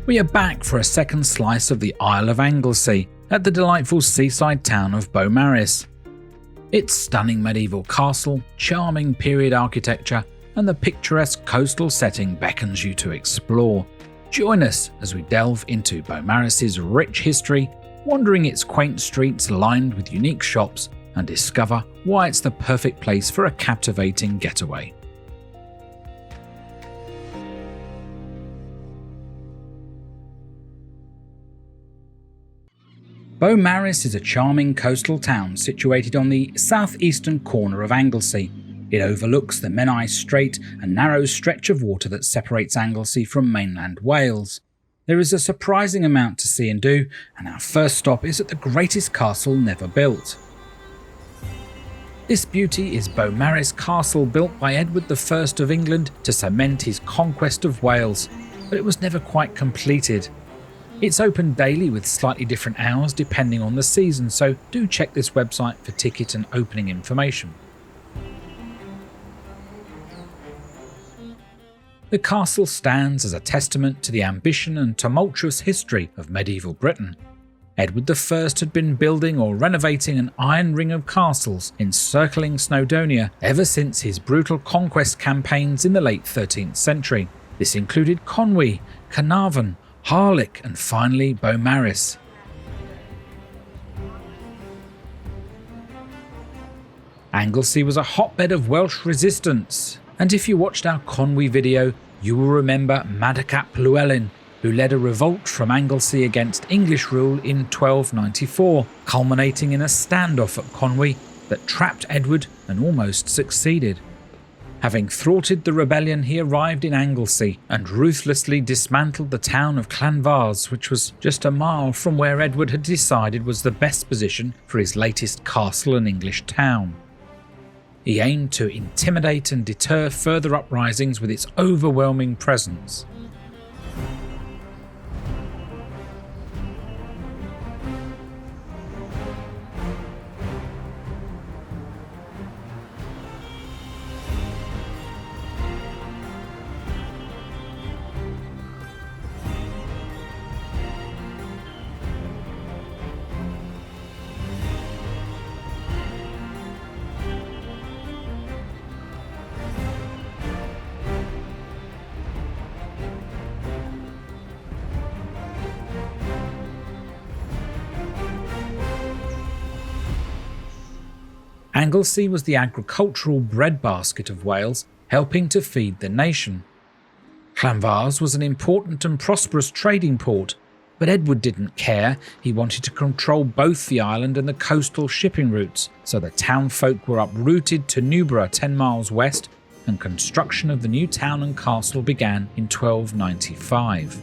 We are back for a second slice of the Isle of Anglesey at the delightful seaside town of Beaumaris. Its stunning medieval castle, charming period architecture, and the picturesque coastal setting beckons you to explore. Join us as we delve into Beaumaris' rich history, wandering its quaint streets lined with unique shops, and discover why it's the perfect place for a captivating getaway. Beaumaris is a charming coastal town situated on the southeastern corner of Anglesey. It overlooks the Menai Strait, a narrow stretch of water that separates Anglesey from mainland Wales. There is a surprising amount to see and do, and our first stop is at the greatest castle never built. This beauty is Beaumaris Castle, built by Edward I of England to cement his conquest of Wales, but it was never quite completed. It's open daily with slightly different hours depending on the season, so do check this website for ticket and opening information. The castle stands as a testament to the ambition and tumultuous history of medieval Britain. Edward I had been building or renovating an iron ring of castles encircling Snowdonia ever since his brutal conquest campaigns in the late 13th century. This included Conwy, Carnarvon, Harlech, and finally Beaumaris. Anglesey was a hotbed of Welsh resistance, and if you watched our Conwy video, you will remember Madog ap Llywelyn, who led a revolt from Anglesey against English rule in 1294, culminating in a standoff at Conwy that trapped Edward and almost succeeded. Having thwarted the rebellion, he arrived in Anglesey and ruthlessly dismantled the town of Llanfair, which was just a mile from where Edward had decided was the best position for his latest castle and English town. He aimed to intimidate and deter further uprisings with its overwhelming presence. Anglesey was the agricultural breadbasket of Wales, helping to feed the nation. Llanfair was an important and prosperous trading port, but Edward didn't care. He wanted to control both the island and the coastal shipping routes, so the townfolk were uprooted to Newborough 10 miles west, and construction of the new town and castle began in 1295.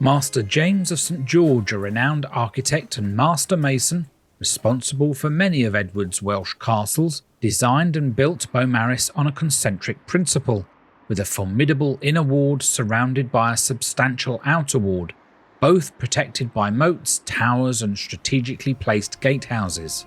Master James of St George, a renowned architect and master mason, responsible for many of Edward's Welsh castles, designed and built Beaumaris on a concentric principle, with a formidable inner ward surrounded by a substantial outer ward, both protected by moats, towers and strategically placed gatehouses.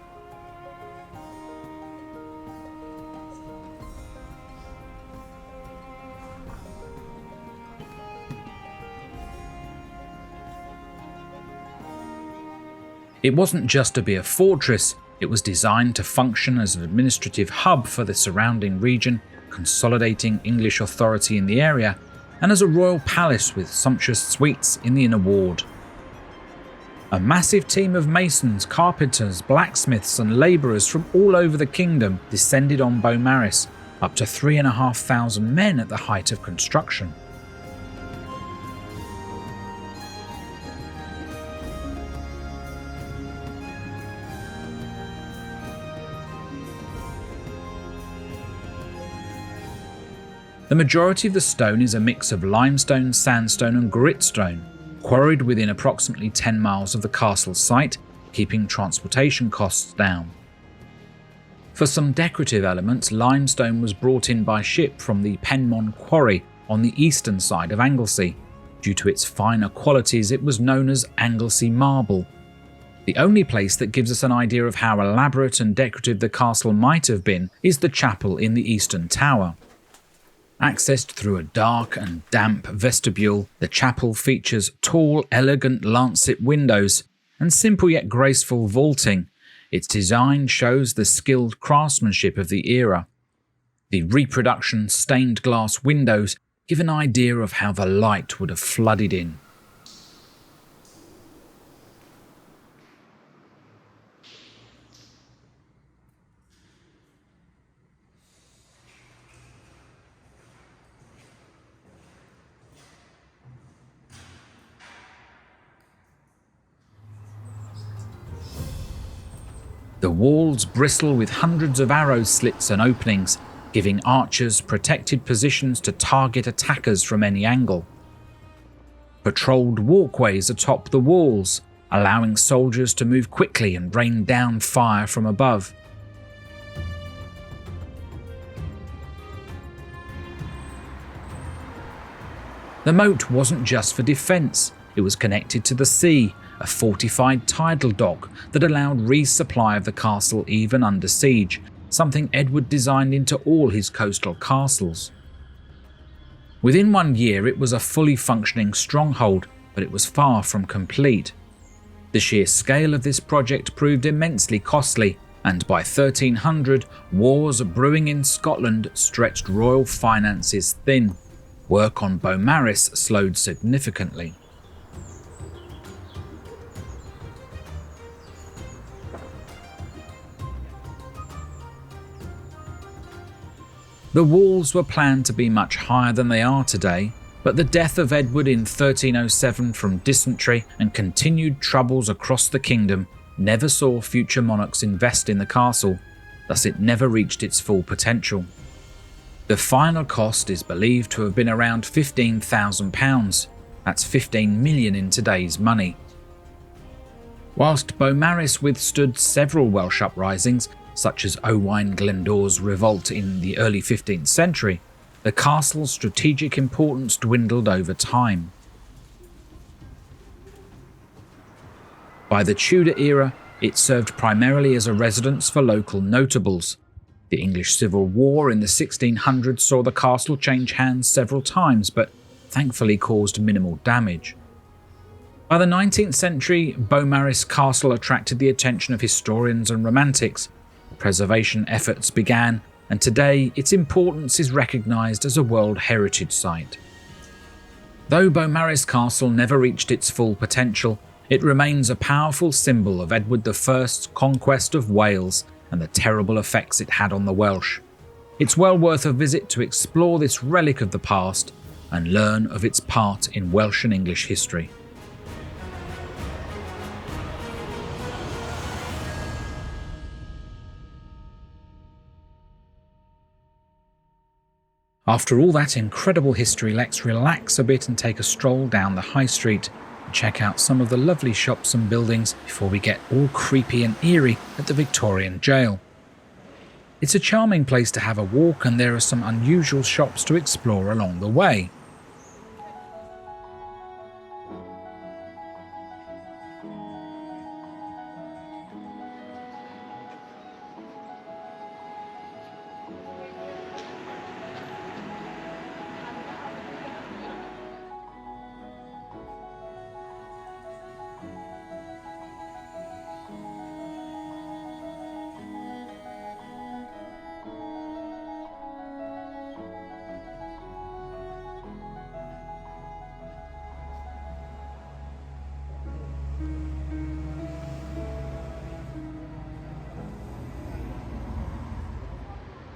It wasn't just to be a fortress, it was designed to function as an administrative hub for the surrounding region, consolidating English authority in the area, and as a royal palace with sumptuous suites in the inner ward. A massive team of masons, carpenters, blacksmiths and labourers from all over the kingdom descended on Beaumaris, up to 3,500 men at the height of construction. The majority of the stone is a mix of limestone, sandstone and gritstone, quarried within approximately 10 miles of the castle site, keeping transportation costs down. For some decorative elements, limestone was brought in by ship from the Penmon quarry on the eastern side of Anglesey. Due to its finer qualities, it was known as Anglesey marble. The only place that gives us an idea of how elaborate and decorative the castle might have been is the chapel in the eastern tower. Accessed through a dark and damp vestibule, the chapel features tall, elegant lancet windows and simple yet graceful vaulting. Its design shows the skilled craftsmanship of the era. The reproduction stained glass windows give an idea of how the light would have flooded in. The walls bristle with hundreds of arrow slits and openings, giving archers protected positions to target attackers from any angle. Patrolled walkways atop the walls, allowing soldiers to move quickly and rain down fire from above. The moat wasn't just for defence, it was connected to the sea, a fortified tidal dock that allowed resupply of the castle even under siege, something Edward designed into all his coastal castles. Within 1 year it was a fully functioning stronghold, but it was far from complete. The sheer scale of this project proved immensely costly, and by 1300 wars brewing in Scotland stretched royal finances thin. Work on Beaumaris slowed significantly. The walls were planned to be much higher than they are today, but the death of Edward in 1307 from dysentery and continued troubles across the kingdom never saw future monarchs invest in the castle, thus it never reached its full potential. The final cost is believed to have been around £15,000, that's 15 million in today's money. Whilst Beaumaris withstood several Welsh uprisings, such as Owain Glyndwr's revolt in the early 15th century, the castle's strategic importance dwindled over time. By the Tudor era, it served primarily as a residence for local notables. The English Civil War in the 1600s saw the castle change hands several times, but thankfully caused minimal damage. By the 19th century, Beaumaris Castle attracted the attention of historians and romantics. Preservation efforts began, and today its importance is recognised as a World Heritage Site. Though Beaumaris Castle never reached its full potential, it remains a powerful symbol of Edward I's conquest of Wales and the terrible effects it had on the Welsh. It's well worth a visit to explore this relic of the past and learn of its part in Welsh and English history. After all that incredible history, let's relax a bit and take a stroll down the high street and check out some of the lovely shops and buildings before we get all creepy and eerie at the Victorian Jail. It's a charming place to have a walk, and there are some unusual shops to explore along the way.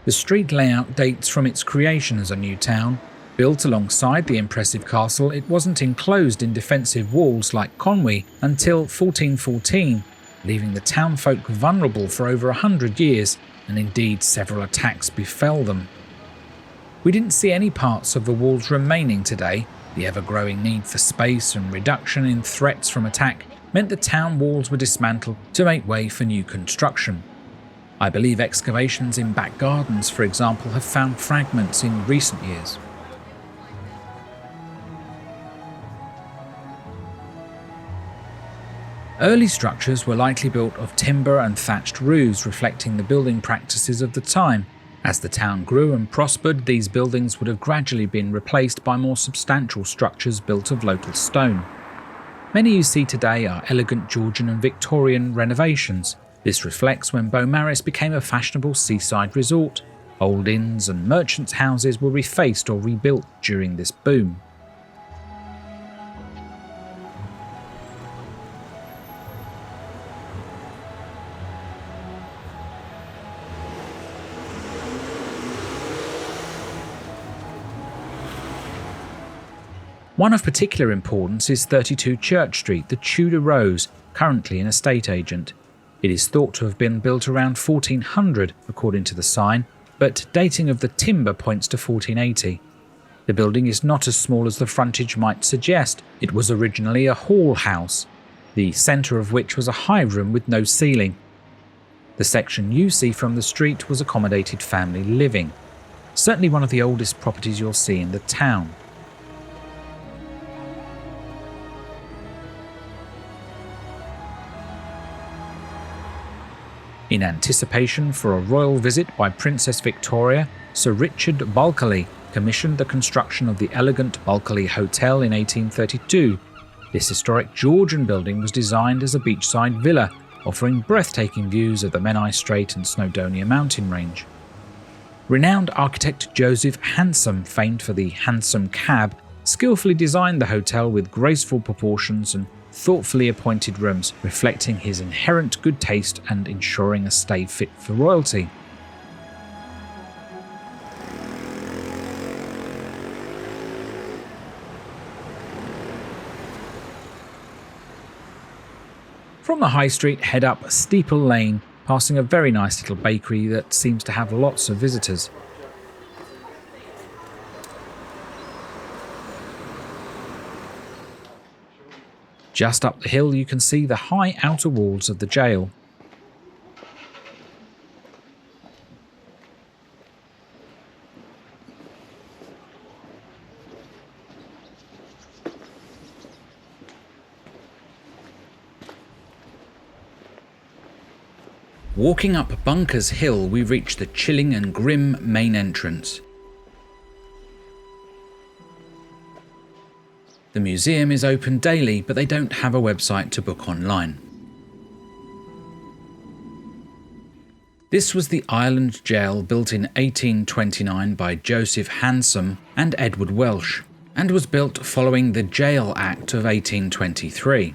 The street layout dates from its creation as a new town. Built alongside the impressive castle, it wasn't enclosed in defensive walls like Conwy until 1414, leaving the townfolk vulnerable for over 100 years, and indeed several attacks befell them. We didn't see any parts of the walls remaining today. The ever-growing need for space and reduction in threats from attack meant the town walls were dismantled to make way for new construction. I believe excavations in back gardens, for example, have found fragments in recent years. Early structures were likely built of timber and thatched roofs, reflecting the building practices of the time. As the town grew and prospered, these buildings would have gradually been replaced by more substantial structures built of local stone. Many you see today are elegant Georgian and Victorian renovations. This reflects when Beaumaris became a fashionable seaside resort. Old inns and merchants' houses were refaced or rebuilt during this boom. One of particular importance is 32 Church Street, the Tudor Rose, currently an estate agent. It is thought to have been built around 1400 according to the sign, but dating of the timber points to 1480. The building is not as small as the frontage might suggest. It was originally a hall house, the centre of which was a high room with no ceiling. The section you see from the street was accommodated family living, certainly one of the oldest properties you'll see in the town. In anticipation for a royal visit by Princess Victoria, Sir Richard Bulkeley commissioned the construction of the elegant Bulkeley Hotel in 1832. This historic Georgian building was designed as a beachside villa, offering breathtaking views of the Menai Strait and Snowdonia mountain range. Renowned architect Joseph Hansom, famed for the handsome cab, skillfully designed the hotel with graceful proportions and thoughtfully appointed rooms, reflecting his inherent good taste and ensuring a stay fit for royalty. From the high street, head up Steeple Lane, passing a very nice little bakery that seems to have lots of visitors. Just up the hill you can see the high outer walls of the jail. Walking up Bunkers Hill we reach the chilling and grim main entrance. The museum is open daily, but they don't have a website to book online. This was the Island Jail, built in 1829 by Joseph Hansom and Edward Welsh, and was built following the Jail Act of 1823.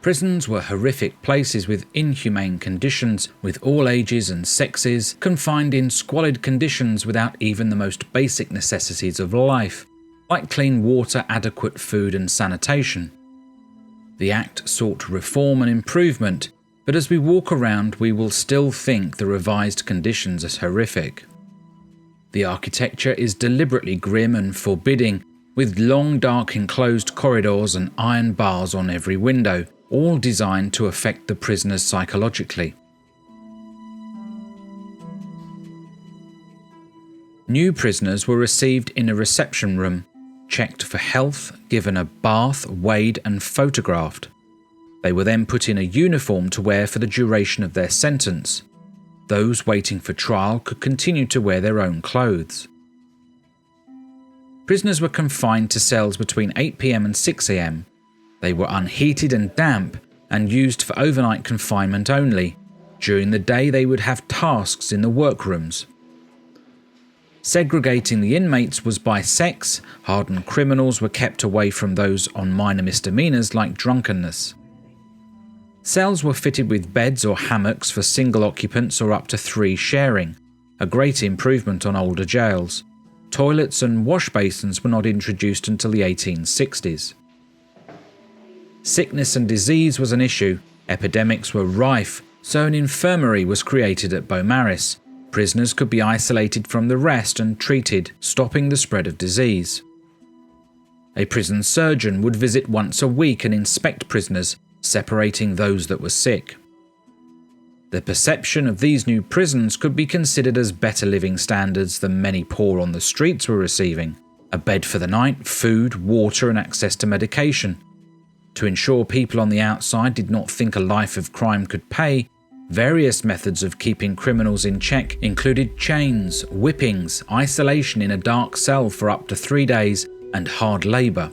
Prisons were horrific places with inhumane conditions, with all ages and sexes confined in squalid conditions without even the most basic necessities of life, like clean water, adequate food and sanitation. The Act sought reform and improvement, but as we walk around we will still think the revised conditions as horrific. The architecture is deliberately grim and forbidding, with long dark enclosed corridors and iron bars on every window, all designed to affect the prisoners psychologically. New prisoners were received in a reception room, checked for health, given a bath, weighed and photographed. They were then put in a uniform to wear for the duration of their sentence. Those waiting for trial could continue to wear their own clothes. Prisoners were confined to cells between 8 p.m. and 6 a.m. They were unheated and damp and used for overnight confinement only. During the day they would have tasks in the workrooms. Segregating the inmates was by sex. Hardened criminals were kept away from those on minor misdemeanours like drunkenness. Cells were fitted with beds or hammocks for single occupants or up to 3 sharing, a great improvement on older jails. Toilets and wash basins were not introduced until the 1860s. Sickness and disease was an issue. Epidemics were rife, so an infirmary was created at Beaumaris. Prisoners could be isolated from the rest and treated, stopping the spread of disease. A prison surgeon would visit once a week and inspect prisoners, separating those that were sick. The perception of these new prisons could be considered as better living standards than many poor on the streets were receiving. A bed for the night, food, water and access to medication. To ensure people on the outside did not think a life of crime could pay, various methods of keeping criminals in check included chains, whippings, isolation in a dark cell for up to 3 days, and hard labour.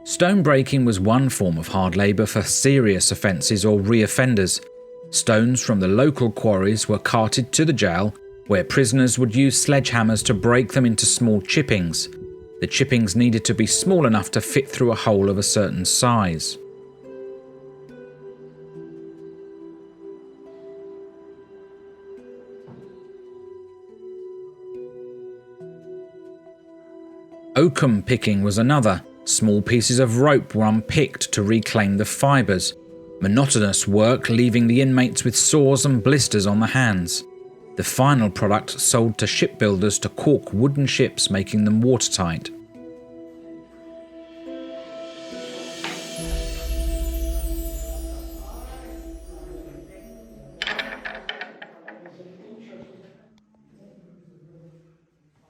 Stone breaking was one form of hard labour for serious offences or re-offenders. Stones from the local quarries were carted to the jail, where prisoners would use sledgehammers to break them into small chippings. The chippings needed to be small enough to fit through a hole of a certain size. Oakum picking was another. Small pieces of rope were unpicked to reclaim the fibres. Monotonous work, leaving the inmates with sores and blisters on the hands. The final product sold to shipbuilders to caulk wooden ships, making them watertight.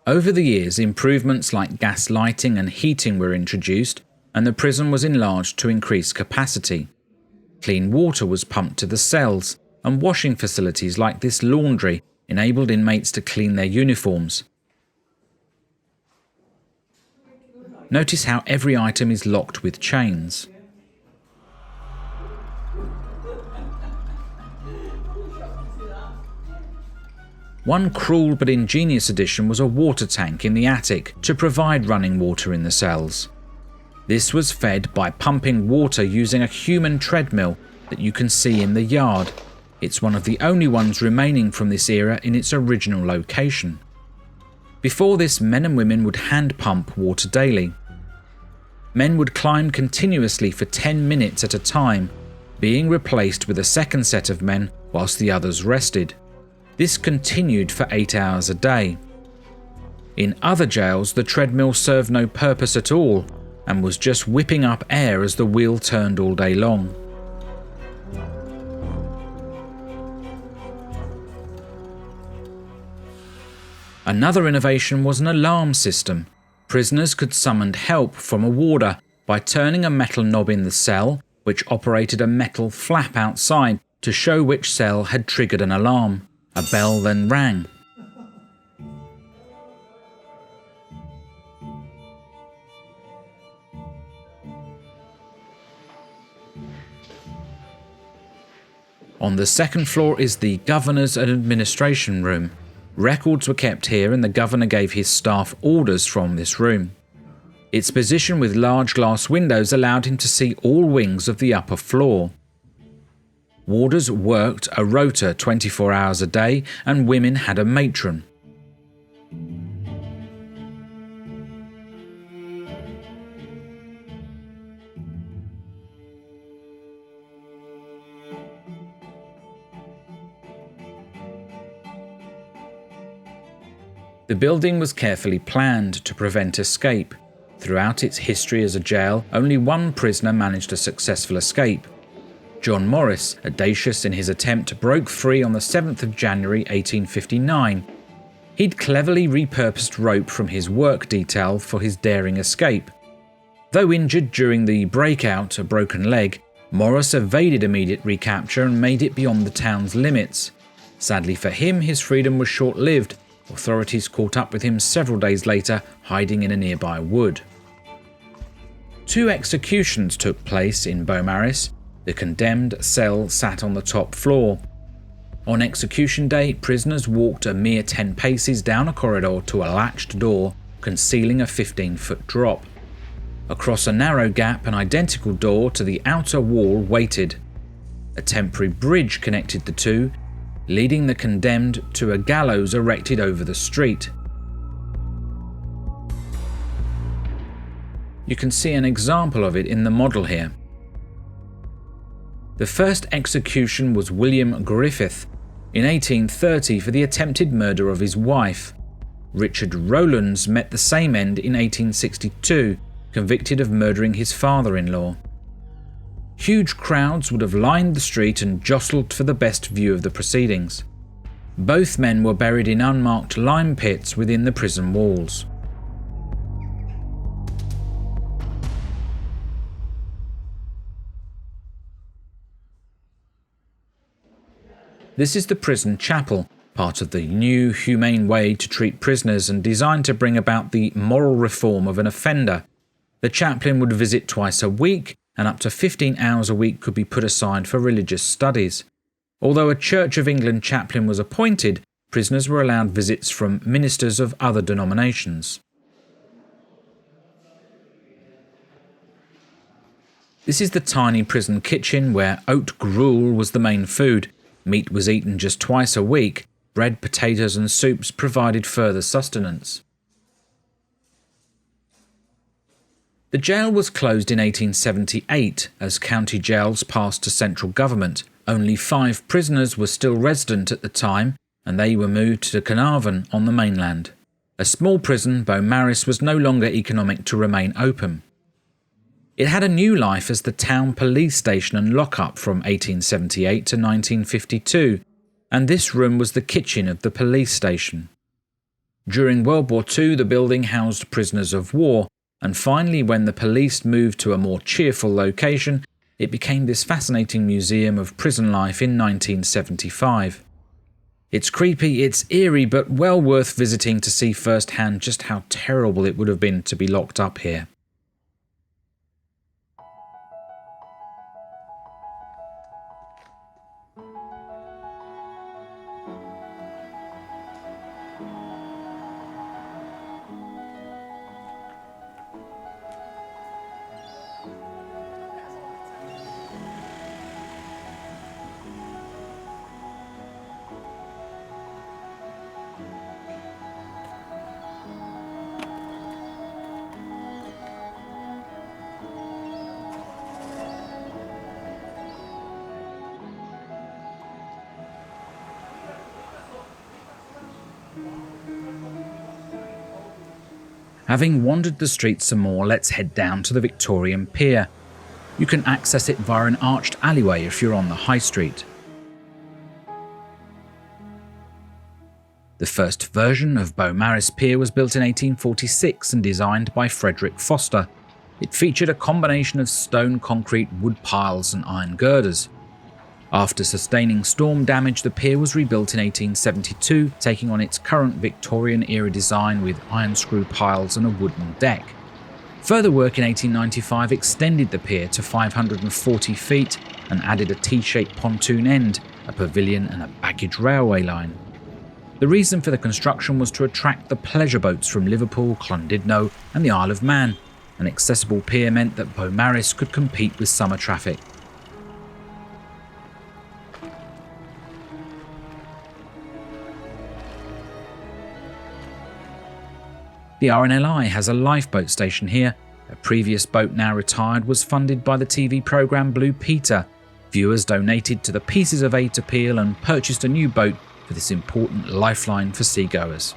Over the years, improvements like gas lighting and heating were introduced, and the prison was enlarged to increase capacity. Clean water was pumped to the cells, and washing facilities like this laundry enabled inmates to clean their uniforms. Notice how every item is locked with chains. One cruel but ingenious addition was a water tank in the attic to provide running water in the cells. This was fed by pumping water using a human treadmill that you can see in the yard. It's one of the only ones remaining from this era in its original location. Before this, men and women would hand pump water daily. Men would climb continuously for 10 minutes at a time, being replaced with a second set of men whilst the others rested. This continued for 8 hours a day. In other jails, the treadmill served no purpose at all and was just whipping up air as the wheel turned all day long. Another innovation was an alarm system. Prisoners could summon help from a warder by turning a metal knob in the cell, which operated a metal flap outside to show which cell had triggered an alarm. A bell then rang. On the second floor is the Governor's and Administration Room. Records were kept here and the Governor gave his staff orders from this room. Its position with large glass windows allowed him to see all wings of the upper floor. Warders worked a rota 24 hours a day and women had a matron. The building was carefully planned to prevent escape. Throughout its history as a jail, only one prisoner managed a successful escape. John Morris, audacious in his attempt, broke free on the 7th of January 1859. He'd cleverly repurposed rope from his work detail for his daring escape. Though injured during the breakout, a broken leg, Morris evaded immediate recapture and made it beyond the town's limits. Sadly for him, his freedom was short-lived. Authorities caught up with him several days later, hiding in a nearby wood. 2 executions took place in Beaumaris. The condemned cell sat on the top floor. On execution day, prisoners walked a mere 10 paces down a corridor to a latched door, concealing a 15-foot drop. Across a narrow gap, an identical door to the outer wall waited. A temporary bridge connected the two, leading the condemned to a gallows erected over the street. You can see an example of it in the model here. The first execution was William Griffith in 1830 for the attempted murder of his wife. Richard Rowlands met the same end in 1862, convicted of murdering his father-in-law. Huge crowds would have lined the street and jostled for the best view of the proceedings. Both men were buried in unmarked lime pits within the prison walls. This is the prison chapel, part of the new humane way to treat prisoners and designed to bring about the moral reform of an offender. The chaplain would visit twice a week, and up to 15 hours a week could be put aside for religious studies. Although a Church of England chaplain was appointed, prisoners were allowed visits from ministers of other denominations. This is the tiny prison kitchen where oat gruel was the main food. Meat was eaten just twice a week. Bread, potatoes and soups provided further sustenance. The jail was closed in 1878 as county jails passed to central government. Only 5 prisoners were still resident at the time, and they were moved to Carnarvon on the mainland. A small prison, Beaumaris, was no longer economic to remain open. It had a new life as the town police station and lockup from 1878 to 1952, and this room was the kitchen of the police station. During World War II, the building housed prisoners of war, and finally when the police moved to a more cheerful location, it became this fascinating museum of prison life in 1975. It's creepy, it's eerie, but well worth visiting to see firsthand just how terrible it would have been to be locked up here. Having wandered the streets some more, let's head down to the Victorian Pier. You can access it via an arched alleyway if you're on the high street. The first version of Beaumaris Pier was built in 1846 and designed by Frederick Foster. It featured a combination of stone, concrete, wood piles and iron girders. After sustaining storm damage, the pier was rebuilt in 1872, taking on its current Victorian-era design with iron screw piles and a wooden deck. Further work in 1895 extended the pier to 540 feet and added a T-shaped pontoon end, a pavilion and a baggage railway line. The reason for the construction was to attract the pleasure boats from Liverpool, Llandudno and the Isle of Man. An accessible pier meant that Beaumaris could compete with summer traffic. The RNLI has a lifeboat station here. A previous boat, now retired, was funded by the TV programme Blue Peter. Viewers donated to the Pieces of Eight appeal and purchased a new boat for this important lifeline for seagoers.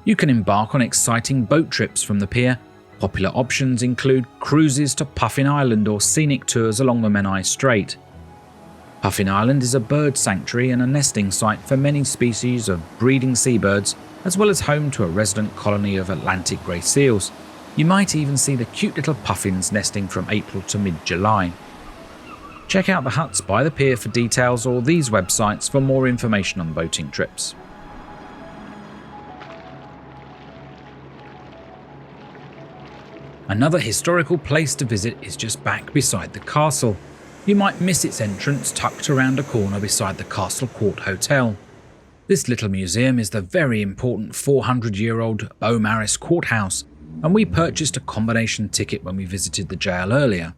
You can embark on exciting boat trips from the pier. Popular options include cruises to Puffin Island or scenic tours along the Menai Strait. Puffin Island is a bird sanctuary and a nesting site for many species of breeding seabirds, as well as home to a resident colony of Atlantic grey seals. You might even see the cute little puffins nesting from April to mid-July. Check out the huts by the pier for details or these websites for more information on boating trips. Another historical place to visit is just back beside the castle. You might miss its entrance tucked around a corner beside the Castle Court Hotel. This little museum is the very important 400-year-old Beaumaris Courthouse, and we purchased a combination ticket when we visited the jail earlier.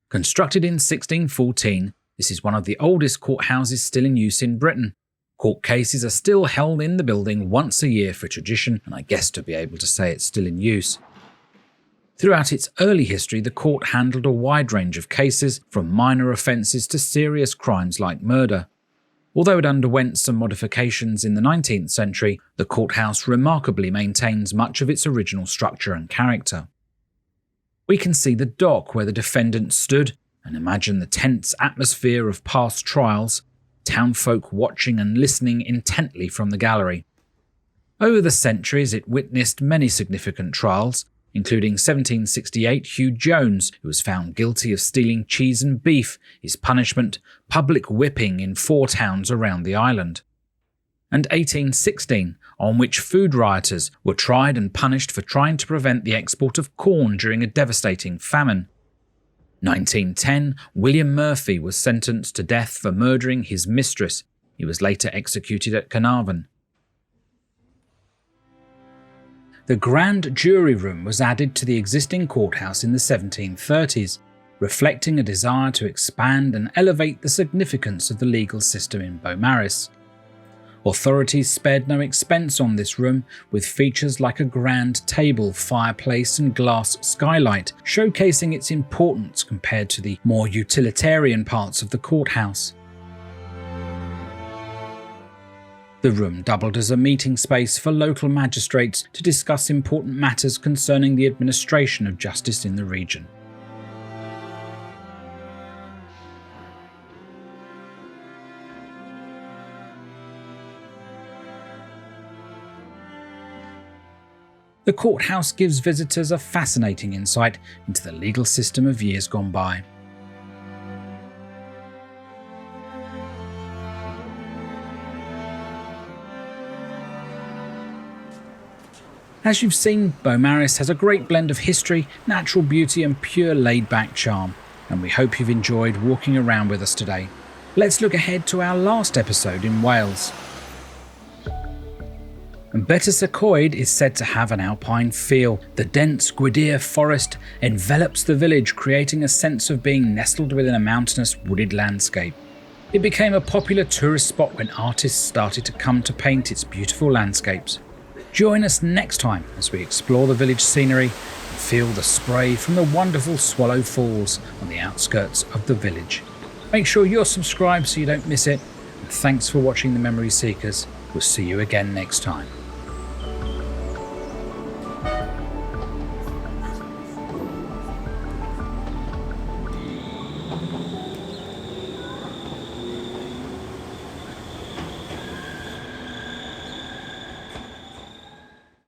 Constructed in 1614, this is one of the oldest courthouses still in use in Britain. Court cases are still held in the building once a year for tradition, and I guess to be able to say it's still in use. Throughout its early history, the court handled a wide range of cases, from minor offences to serious crimes like murder. Although it underwent some modifications in the 19th century, the courthouse remarkably maintains much of its original structure and character. We can see the dock where the defendant stood and imagine the tense atmosphere of past trials, townfolk watching and listening intently from the gallery. Over the centuries, it witnessed many significant trials, including 1768 Hugh Jones, who was found guilty of stealing cheese and beef, his punishment, public whipping in 4 towns around the island. And 1816, on which food rioters were tried and punished for trying to prevent the export of corn during a devastating famine. 1910, William Murphy was sentenced to death for murdering his mistress. He was later executed at Carnarvon. The Grand Jury Room was added to the existing courthouse in the 1730s, reflecting a desire to expand and elevate the significance of the legal system in Beaumaris. Authorities spared no expense on this room, with features like a grand table, fireplace and glass skylight, showcasing its importance compared to the more utilitarian parts of the courthouse. The room doubled as a meeting space for local magistrates to discuss important matters concerning the administration of justice in the region. The courthouse gives visitors a fascinating insight into the legal system of years gone by. As you've seen, Beaumaris has a great blend of history, natural beauty and pure laid-back charm, and we hope you've enjoyed walking around with us today. Let's look ahead to our last episode in Wales. Beaumaris is said to have an alpine feel. The dense Gwydir forest envelops the village, creating a sense of being nestled within a mountainous wooded landscape. It became a popular tourist spot when artists started to come to paint its beautiful landscapes. Join us next time as we explore the village scenery and feel the spray from the wonderful Swallow Falls on the outskirts of the village. Make sure you're subscribed so you don't miss it, and thanks for watching the Memory Seekers. We'll see you again next time.